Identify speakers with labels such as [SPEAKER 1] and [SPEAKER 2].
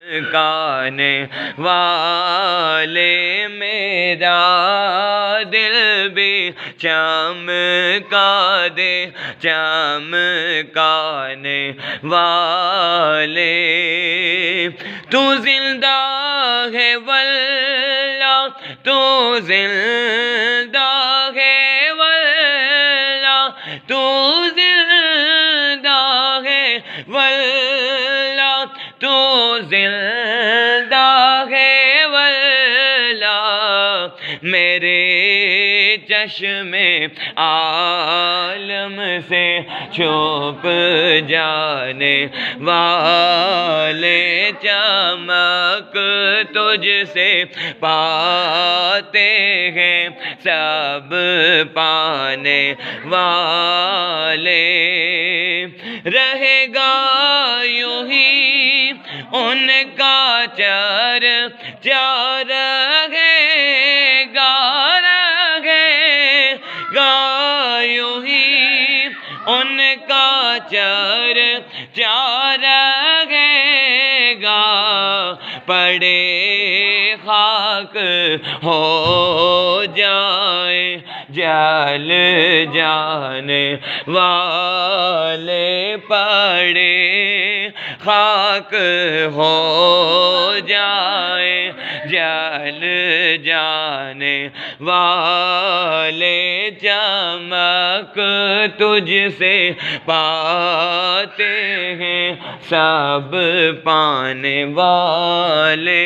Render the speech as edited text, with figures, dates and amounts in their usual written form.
[SPEAKER 1] کانے والے میرا دل بھی چمکا دے، چمکانے والے تو زندہ ہے واللہ، تو زندہ ہے واللہ، تو زندہ ہے واللہ، تو زندہ ہے واللہ، میرے چشم عالم سے چھپ جانے والے، چمک تجھ سے پاتے ہیں سب پانے والے، رہے گا یوں ہی ان کا چرچا، رہے گا یوں ہی ان کا چرچا، رہے گا پڑے خاک ہو جائیں جل جانے والے، پڑے خاک ہو جائیں جل جانے والے، چمک تجھ سے پاتے ہیں سب پانے والے۔